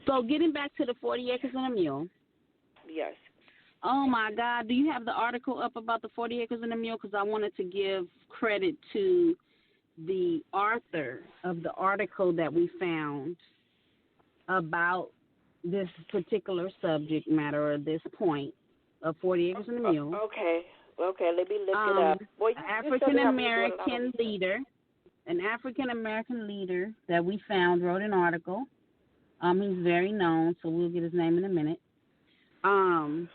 So getting back to the 40 acres and a mule. Yes. Oh my God, do you have the article up about the 40 acres and a mule? Because I wanted to give credit to the author of the article that we found about this particular subject matter or this point of 40 acres and a mule. Okay. Okay. Let me look it up. Boy, you African certainly have me doing a lot of American research. leader, an African American leader that we found wrote an article. He's very known, so we'll get his name in a minute. Um,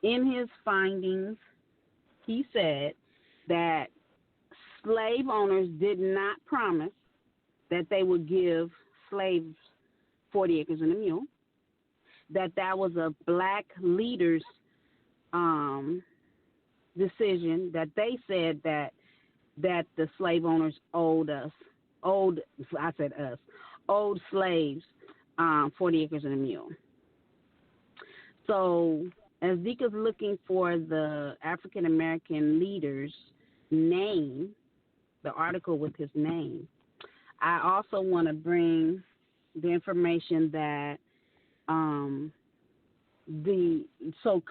in his findings, he said that slave owners did not promise that they would give slaves 40 acres and a mule, that was a black leader's decision, that they said that the slave owners owed slaves 40 acres and a mule. So as Dika's looking for the African American leader's name, the article with his name, I also want to bring the information that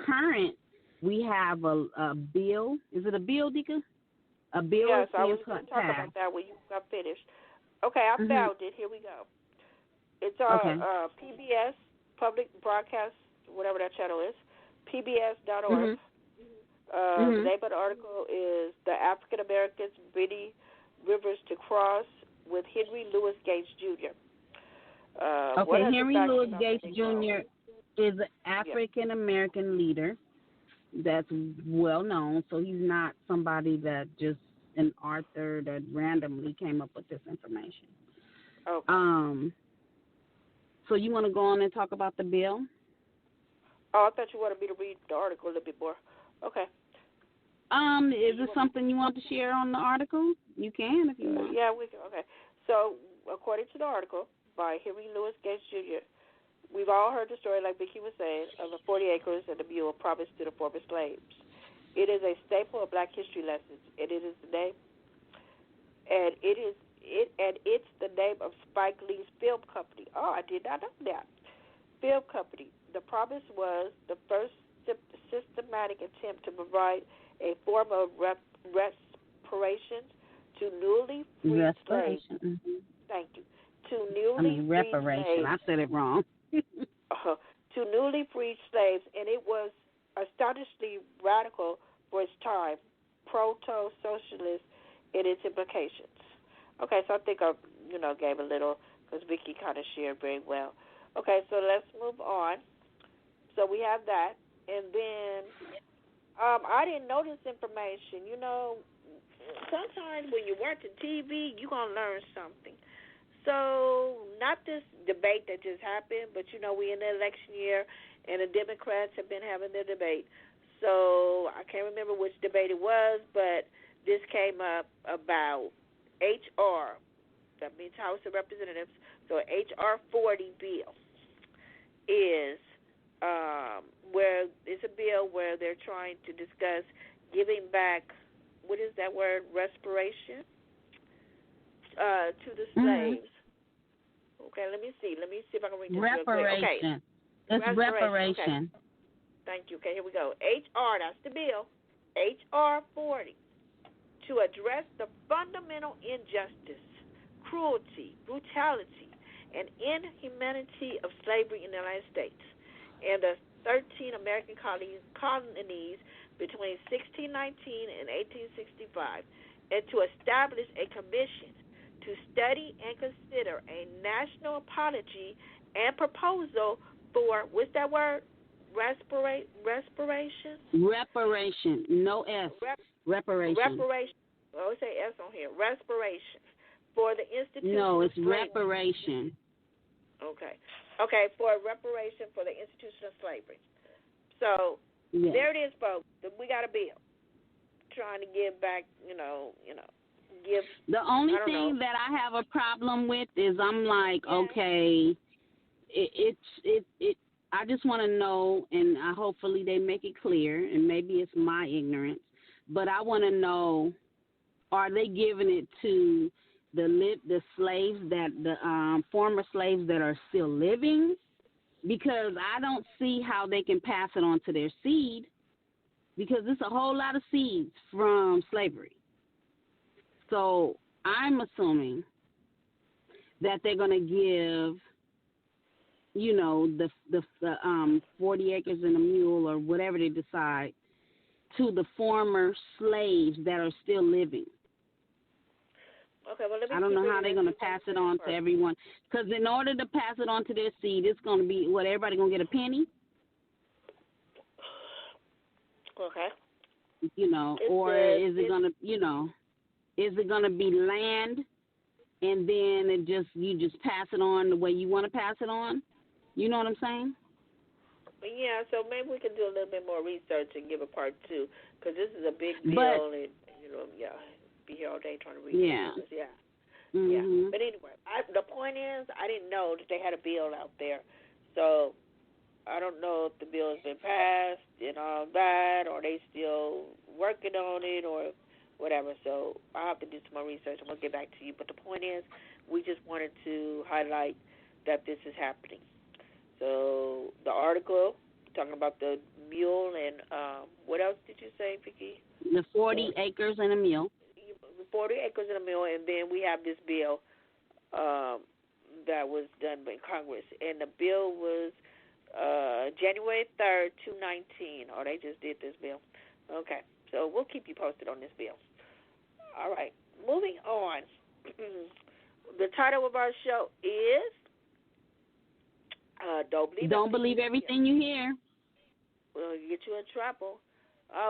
current we have a bill. Is it a bill, Dika? A bill Yes, is I being was going to talk passed. about that when you got finished. Okay, I found it. Here we go. It's Okay. PBS, Public Broadcast, whatever that channel is, pbs.org. The name of the article is The African Americans Many Rivers to Cross with Henry Louis Gates Jr. Okay, Henry Louis Gates Jr. is an African American leader that's well known, so he's not somebody that just an author that randomly came up with this information. Okay. So you want to go on and talk about the bill? Oh, I thought you wanted me to read the article a little bit more. Okay. Is it something you want to share on the article? You can if you want. Yeah, we can. Okay. So, according to the article by Henry Louis Gates Jr., we've all heard the story, like Vicki was saying, of the 40 acres and the mule promised to the former slaves. It is a staple of Black history lessons, and it is the name, and it's the name of Spike Lee's film company. Oh, I did not know that. Film company. The promise was the first systematic attempt to provide a form of reparation to newly freed slaves. Thank you. To newly reparation. Freed slaves. I said it wrong. To newly freed slaves, and it was astonishingly radical for its time, proto-socialist in its implications. Okay, so I think I, gave a little, because Vicki kind of shared very well. Okay, so let's move on. So we have that, and then I didn't know this information. Sometimes when you're watching TV, you're going to learn something. So, not this debate that just happened, but we in the election year, and the Democrats have been having their debate. So, I can't remember which debate it was, but this came up about HR, that means House of Representatives. So, HR 40 bill is where it's a bill where they're trying to discuss giving back, what is that word, respiration, to the slaves. Okay, let me see if I can read this real quick. Okay. It's reparation. Okay. Thank you. Okay, here we go. HR, that's the bill, HR 40, to address the fundamental injustice, cruelty, brutality, and inhumanity of slavery in the United States and the 13 American colonies between 1619 and 1865, and to establish a commission to study and consider a national apology and proposal for, what's that word? Reparation? Reparation. No S. Reparation. Reparation. Oh, it say S on here. Reparation for the institution. No, it's reparation. Okay. Okay, for reparation for the institution of slavery. So there it is, folks. We got a bill trying to give back, give. The only thing that I have a problem with is I'm like, okay, I just want to know, and hopefully they make it clear, and maybe it's my ignorance, but I want to know, are they giving it to the slaves that the former slaves that are still living, because I don't see how they can pass it on to their seed, because it's a whole lot of seeds from slavery. So I'm assuming that they're going to give, the 40 acres and a mule or whatever they decide to the former slaves that are still living. Okay, well, let me I don't know how they're going to pass it on to everyone. Because in order to pass it on to their seed, it's going to be, everybody going to get a penny? Okay. Or is it going to, is it going to be land and then you just pass it on the way you want to pass it on? You know what I'm saying? Yeah, so maybe we can do a little bit more research and give a part 2, because this is a big deal, and, be here all day trying to read it. Yeah. Mm-hmm. Yeah. But anyway, the point is, I didn't know that they had a bill out there. So I don't know if the bill has been passed and all that, or they still working on it, or whatever. So I'll have to do some more research, and we'll get back to you. But the point is, we just wanted to highlight that this is happening. So the article talking about the mule and what else did you say, Vicki? The 40 acres and a mule. 40 acres and a mule, and then we have this bill that was done by Congress, and the bill was January 3rd, 2019. Oh, they just did this bill. Okay, so we'll keep you posted on this bill. All right, moving on. The title of our show is Don't Believe Everything You Hear. Well, you get you in trouble.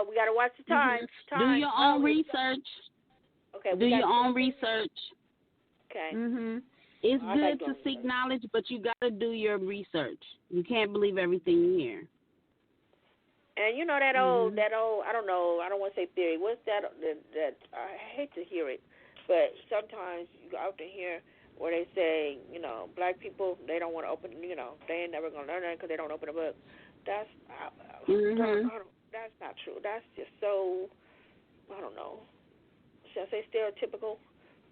We got to watch the time. Do your own research. Okay. Do your own research. Okay. It's good to seek knowledge, but you got to do your research. You can't believe everything you hear. And you know that old, I don't know, I don't want to say theory. What's that I hate to hear it, but sometimes you often hear where they say, black people, they don't want to open, they ain't never going to learn that because they don't open a book. That's that's not true. That's just so, I don't know, should I say stereotypical?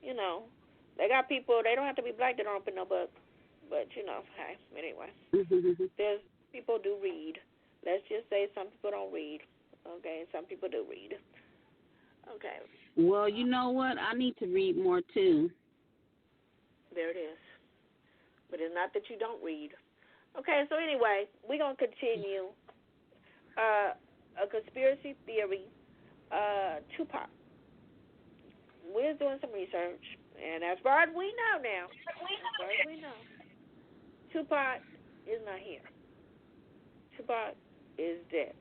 They got people, they don't have to be black, they don't open no book. But, hey, anyway. There's people do read. Let's just say some people don't read. Okay, some people do read. Okay. Well, you know what? I need to read more, too. There it is. But it's not that you don't read. Okay, so anyway, we're going to continue. A conspiracy theory, Tupac. We're doing some research, and as far as we know now, Tupac is not here. Tupac is dead.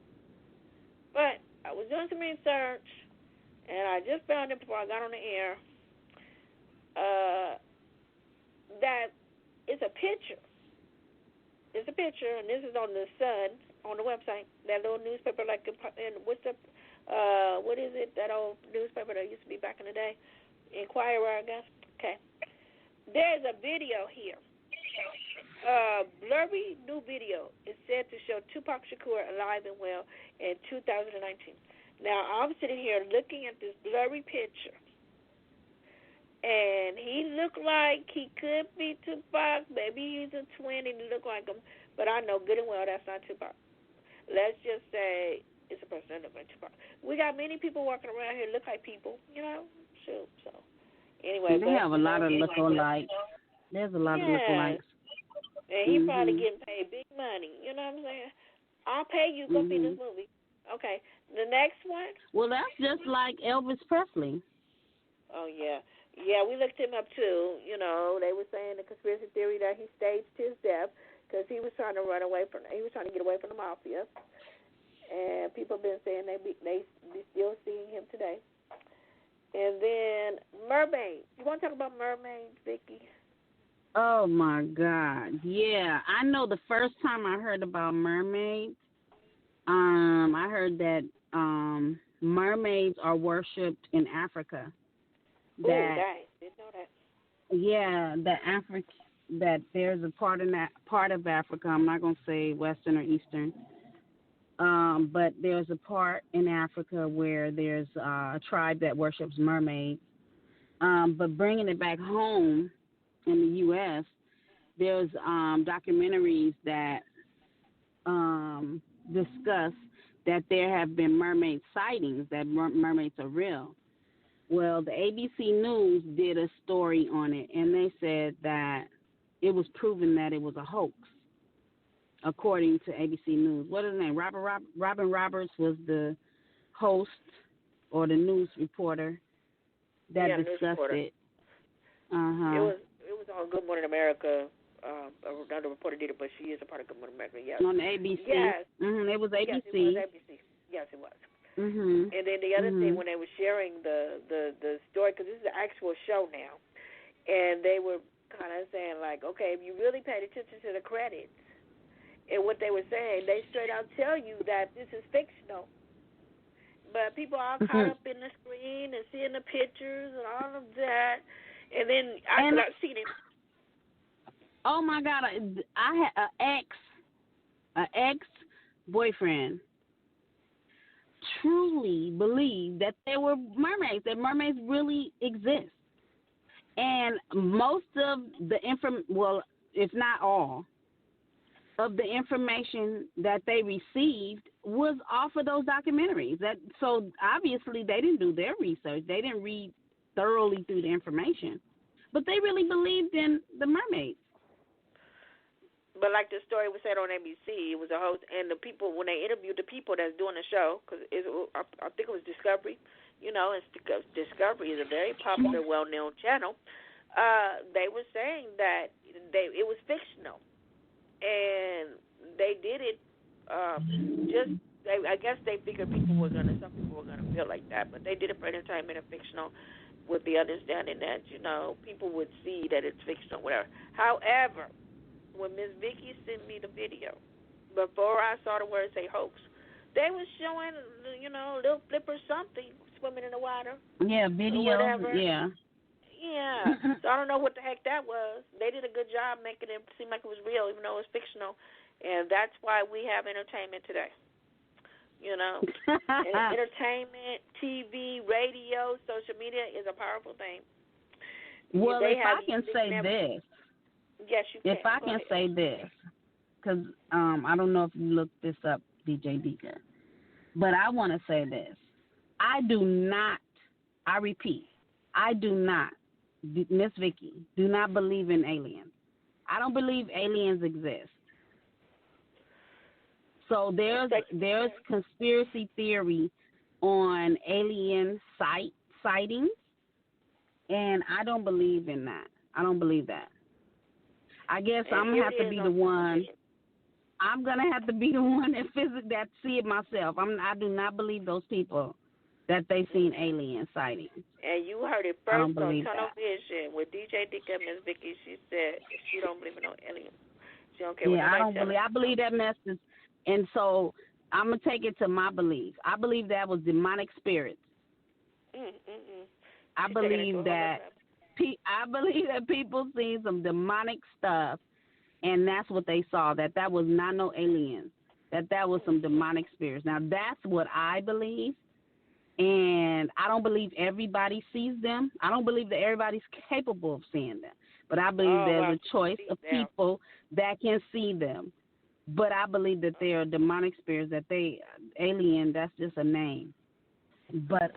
But I was doing some research, and I just found it before I got on the air, that it's a picture. It's a picture, and this is on the Sun, on the website, that little newspaper, and what's the, what is it, that old newspaper that used to be back in the day? Inquirer, I guess. Okay. There's a video here. Blurry new video is said to show Tupac Shakur alive and well in 2019. Now, I'm sitting here looking at this blurry picture, and he looked like he could be Tupac. Maybe he's a twin and he looked like him, but I know good and well that's not Tupac. Let's just say it's a person that looks like Tupac. We got many people walking around here look like people, shoot. So, anyway. They have a lot of look-alikes. There's a lot of look-alikes. And he probably getting paid big money. You know what I'm saying? I'll pay you. Go see this movie. Okay. The next one? Well, that's just like Elvis Presley. Oh, yeah. Yeah, we looked him up, too. They were saying the conspiracy theory that he staged his death because he was trying to get away from the mafia. And people have been saying they still seeing him today. And then mermaids. You want to talk about mermaids, Vicki? Oh, my God. Yeah, I know the first time I heard about mermaids, I heard that mermaids are worshipped in Africa. Didn't know that. Yeah, that there's a part of Africa, I'm not going to say Western or Eastern, but there's a part in Africa where there's a tribe that worships mermaids. But bringing it back home in the U.S., there's documentaries that discuss that there have been mermaid sightings, that mermaids are real. Well, the ABC News did a story on it, and they said that it was proven that it was a hoax, according to ABC News. What is his name? Robin Roberts was the host or the news reporter that discussed it. It was on Good Morning America. Another reporter did it, but she is a part of Good Morning America. Yes. On ABC. Yes. It was ABC. Yes, it was ABC. Yes, it was. And then the other thing, when they were sharing the story, because this is an actual show now, and they were kind of saying, like, okay, if you really paid attention to the credits and what they were saying, they straight out tell you that this is fictional. But people are caught up in the screen and seeing the pictures and all of that. And then I've seen it. Oh, my God. I had an ex-boyfriend truly believed that there were mermaids, that mermaids really exist. And most of the if not all, of the information that they received was off of those documentaries. So obviously they didn't do their research. They didn't read thoroughly through the information. But they really believed in the mermaids. But like the story was said on ABC, it was a host, and the people, when they interviewed the people that's doing the show, because I think it was Discovery, and Discovery is a very popular, well-known channel, they were saying that it was fictional, and they did it I guess they figured some people were going to feel like that, but they did it for entertainment and fictional with the understanding that, people would see that it's fictional, whatever. However, when Miss Vicky sent me the video, before I saw the word say hoax, they was showing, a little flip or something swimming in the water. Yeah, video. Yeah. Yeah. So I don't know what the heck that was. They did a good job making it seem like it was real, even though it was fictional. And that's why we have entertainment today. And entertainment, TV, radio, social media is a powerful thing. Well, if I can say this. Yes, you can. If I can say this, because I don't know if you looked this up, DJ Dika, but I want to say this. I repeat, Miss Vicky, do not believe in aliens. I don't believe aliens exist. So there's conspiracy theory on alien sightings, and I don't believe in that. I don't believe that. I guess I'm going to have to be the one. I'm going to have to be the one that see it myself. I do not believe those people that they seen alien sightings. And you heard it first on Tunnel Vision with DJ Dika and Ms. Vicky. She said she don't believe in no aliens. She don't care what nobody tells her. I believe that message. And so I'm going to take it to my belief. I believe that was demonic spirits. I believe that people seen some demonic stuff, and that's what they saw, that was not no aliens, that was some demonic spirits. Now, that's what I believe, and I don't believe everybody sees them. I don't believe that everybody's capable of seeing them, but I believe there's a choice of people that can see them. But I believe that they are demonic spirits, alien, that's just a name. But,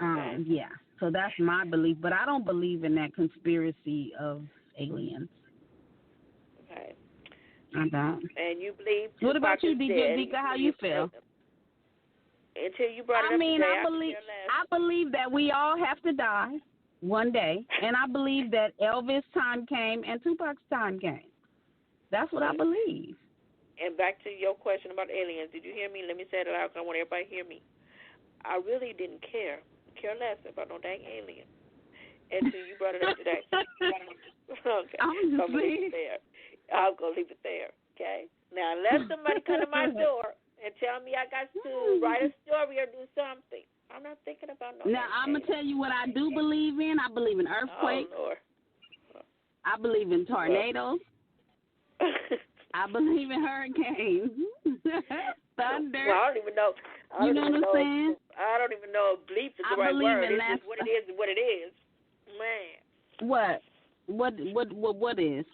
yeah. So that's my belief, but I don't believe in that conspiracy of aliens. Okay. I don't. And you believe? What about you, DJ Dika? How you feel? Until you brought it up today, I believe that we all have to die one day, and I believe that Elvis' time came and Tupac's time came. That's what I believe. And back to your question about aliens. Did you hear me? Let me say it loud because I want everybody to hear me. I really didn't care less about no dang alien until you brought it up today. Okay. I'm going to leave it there. I'm going to leave it there. Okay. Now, unless somebody come to my door and tell me I got to write a story or do something, I'm not thinking about no. Now, I'm going to tell you what I do believe in. I believe in earthquakes. Oh, Lord. I believe in tornadoes. I believe in hurricanes. Thunder. Well, I don't even know. You know what I'm saying? I don't even know if belief is the right word. It's just what it is and what it is. Man. What? What is?